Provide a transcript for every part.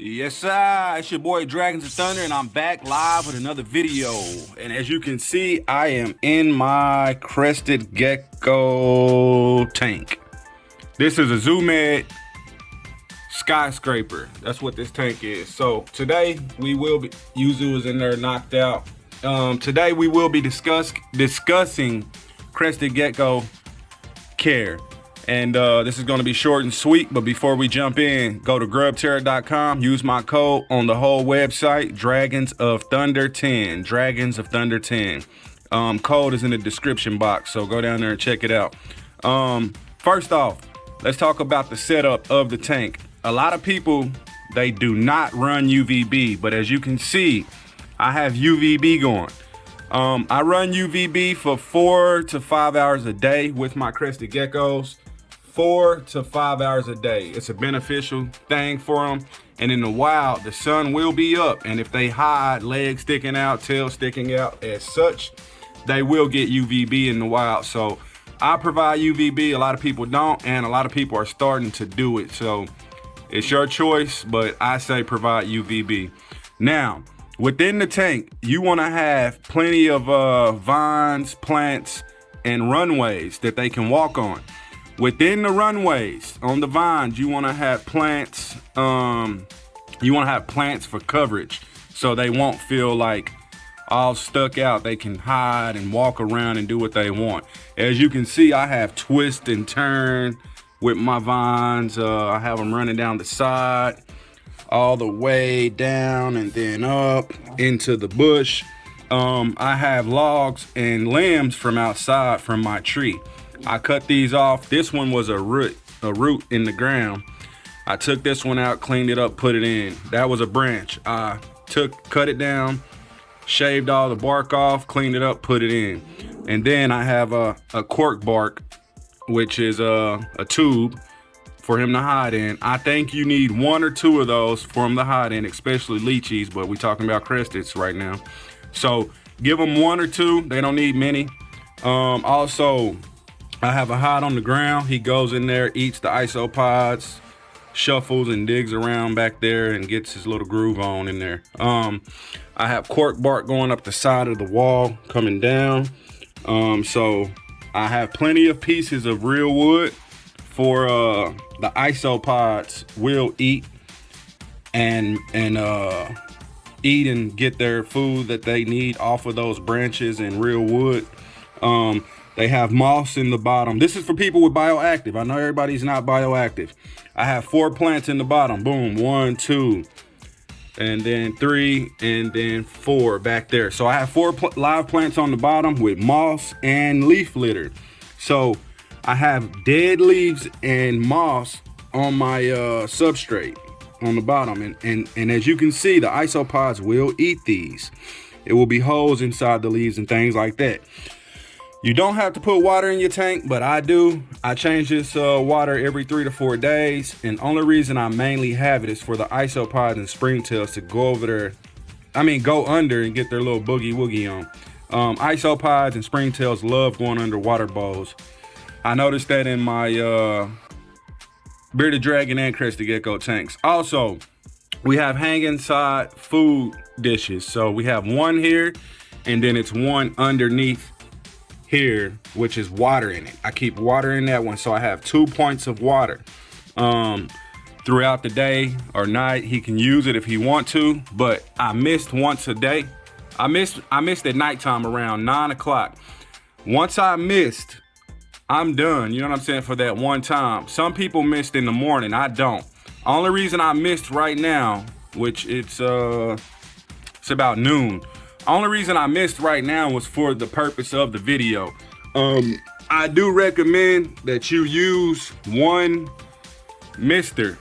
Yes, sir. It's your boy Dragons of Thunder, and I'm back live with another video. And as you can see, I am in my Crested Gecko tank. This is a Zoo-Med skyscraper. That's what this tank is. So today we will be, Yuzu is in there knocked out. Today we will be discussing Crested Gecko care. And this is going to be short and sweet, but before we jump in, go to Grubterra.com, use my code on the whole website, Dragons of Thunder 10, Dragons of Thunder 10. Code is in the description box, so go down there and check it out. First off, let's talk about the setup of the tank. A lot of people, they do not run UVB, but as you can see, I have UVB going. I run UVB for 4 to 5 hours a day with my Crested Geckos. 4 to 5 hours a day. It's a beneficial thing for them. And in the wild, the sun will be up. And if they hide, legs sticking out, tail sticking out as such, they will get UVB in the wild. So I provide UVB. A lot of people don't. And a lot of people are starting to do it. So it's your choice, but I say provide UVB. Now, within the tank, you want to have plenty of vines, plants, and runways that they can walk on. Within the runways, on the vines, you want to have plants. You want to have plants for coverage, so they won't feel like all stuck out. They can hide and walk around and do what they want. As you can see, I have twist and turn with my vines. I have them running down the side, all the way down and then up into the bush. I have logs and limbs from outside from my tree. I cut these off. This one was a root in the ground. I took this one out, cleaned it up, put it in. That was a branch. I cut it down, shaved all the bark off, cleaned it up, put it in. And then I have a cork bark, which is a tube for him to hide in. I think you need 1 or 2 of those for him to hide in, especially lychees, but we're talking about cresteds right now. So give them 1 or 2. They don't need many. Also, I have a hide on the ground. He goes in there, eats the isopods, shuffles and digs around back there and gets his little groove on in there. I have cork bark going up the side of the wall, coming down. So I have plenty of pieces of real wood for the isopods will eat and eat and get their food that they need off of those branches and real wood. They have moss in the bottom. This is for people with bioactive. I know everybody's not bioactive. I have 4 plants in the bottom. Boom, 1, 2, and then 3, and then 4 back there. So I have 4 live plants on the bottom with moss and leaf litter. So I have dead leaves and moss on my substrate on the bottom. And as you can see, the isopods will eat these. It will be holes inside the leaves and things like that. You don't have to put water in your tank, but I do. I change this water every 3 to 4 days. And only reason I mainly have it is for the isopods and springtails to go over there. Go under and get their little boogie woogie on. Isopods and springtails love going under water bowls. I noticed that in my bearded dragon and Crested Gecko tanks. Also, we have hanging side food dishes. So we have one here, and then it's one underneath here, which is water in it. I keep water in that one, so I have 2 points of water. Throughout the day or night, he can use it if he want to, but I missed once a day. I missed at nighttime around 9 o'clock. Once I missed, I'm done. You know what I'm saying? For that one time. Some people missed in the morning. I don't. Only reason I missed right now, which it's about noon. Only reason I missed right now was for the purpose of the video. I do recommend that you use one mister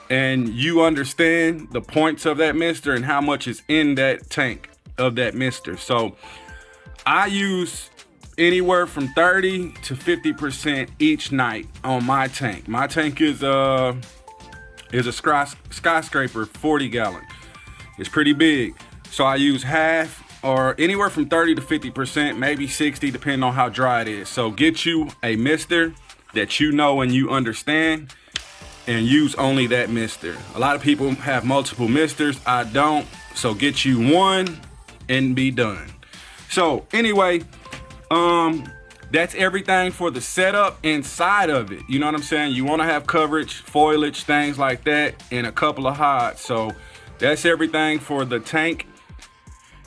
and you understand the points of that mister and how much is in that tank of that mister. So I use anywhere from 30 to 50% each night on my tank. My tank is a skyscraper 40 gallon. It's pretty big. So I use half or anywhere from 30 to 50%, maybe 60, depending on how dry it is. So get you a mister that you know and you understand and use only that mister. A lot of people have multiple misters. I don't. So get you one and be done. So anyway, that's everything for the setup inside of it. You know what I'm saying? You want to have coverage, foliage, things like that, and a couple of hides. So that's everything for the tank.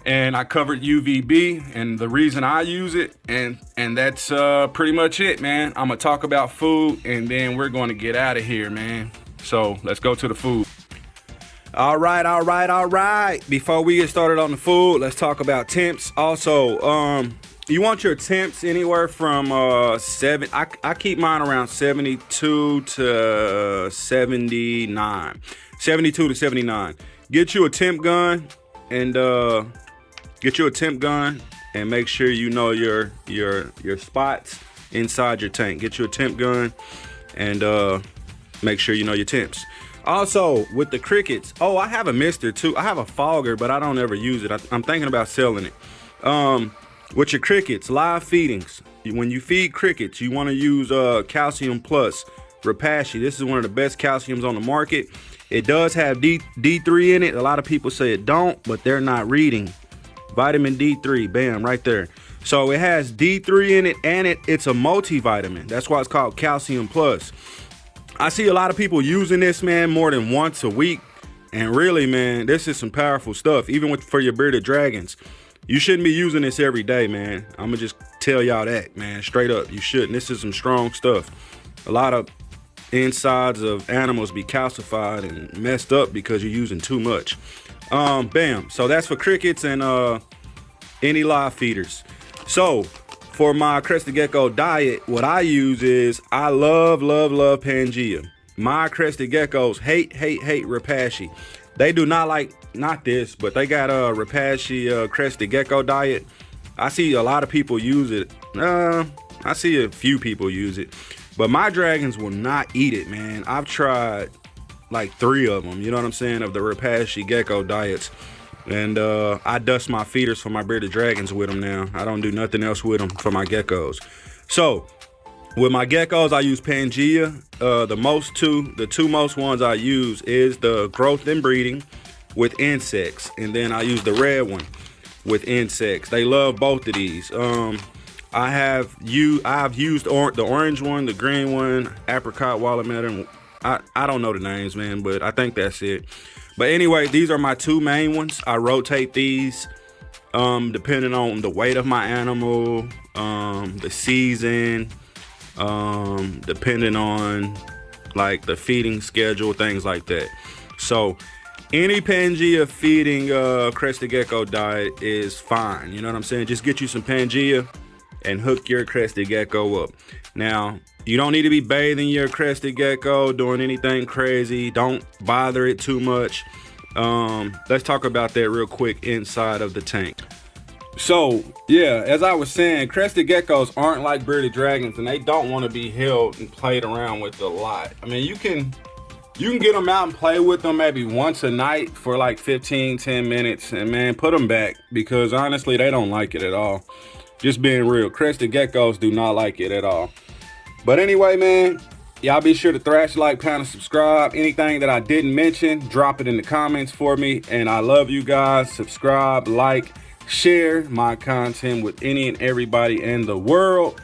And I covered UVB and the reason I use it, and that's pretty much it, man. I'm gonna talk about food and then we're gonna get out of here, man. So let's go to the food. All right. Before we get started on the food, let's talk about temps. Also, you want your temps anywhere from I keep mine around 72 to 79. 72 to 79. Get you a temp gun and make sure you know your spots inside your tank. Get you a temp gun and make sure you know your temps. Also, with the crickets, I have a mister too. I have a fogger, but I don't ever use it. I'm thinking about selling it. With your crickets, live feedings. When you feed crickets, you want to use Calcium Plus, Repashy. This is one of the best calciums on the market. It does have D3 in it. A lot of people say it don't, but they're not reading. Vitamin D3, bam, right there. So it has D3 in it, and it's a multivitamin. That's why it's called Calcium Plus. I see a lot of people using this, man, more than once a week. And really, man, this is some powerful stuff, even for your bearded dragons. You shouldn't be using this every day, man. I'm gonna just tell y'all that, man, straight up. You shouldn't. This is some strong stuff. A lot of insides of animals be calcified and messed up because you're using too much. Bam. So that's for crickets and any live feeders. So for my Crested Gecko diet, what I use is I love Pangaea. My Crested Geckos hate Repashy. They do not like, not this, but they got a Repashy Crested Gecko diet. I see a lot of people use it. I see a few people use it, but my dragons will not eat it, man. I've tried like 3 of them, you know what I'm saying, of the Repashy Gecko diets. And I dust my feeders for my bearded dragons with them now. I don't do nothing else with them for my geckos. So with my geckos, I use Pangaea. The two most ones I use is the growth and breeding with insects, and then I use the red one with insects. They love both of these. I've used the orange one, the green one, apricot, watermelon. I don't know the names, man, but I think that's it. But anyway, these are my 2 main ones. I rotate these depending on the weight of my animal, the season, depending on like the feeding schedule, things like that. So any Pangaea feeding Crested Gecko diet is fine. You know what I'm saying? Just get you some Pangaea and hook your Crested Gecko up. Now, you don't need to be bathing your Crested Gecko, doing anything crazy. Don't bother it too much. Let's talk about that real quick inside of the tank. So, yeah, as I was saying, Crested Geckos aren't like bearded dragons, and they don't want to be held and played around with a lot. I mean, you can get them out and play with them maybe once a night for like 10 minutes, and man, put them back, because honestly, they don't like it at all. Just being real, Crested Geckos do not like it at all. But anyway, man, y'all be sure to thrash, like, pound, and subscribe. Anything that I didn't mention, drop it in the comments for me. And I love you guys. Subscribe, like, share my content with any and everybody in the world.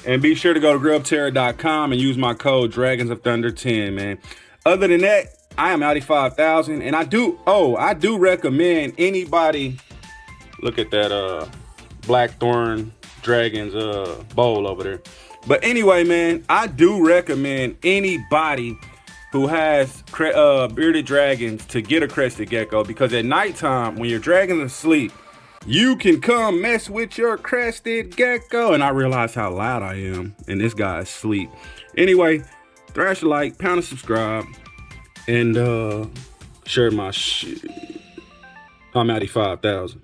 And be sure to go to Grubterra.com and use my code Dragons of Thunder 10, man. Other than that, I am OUTTIE 5000, and I do recommend anybody look at that Blackthorn Dragons bowl over there. But anyway, man, I do recommend anybody who has bearded dragons to get a Crested Gecko, because at nighttime when your dragon's asleep, you can come mess with your Crested Gecko. And I realize how loud I am, and this guy is asleep. Anyway, thrash a like, pound and subscribe, and share my shit. I'm OUTTIE 5000.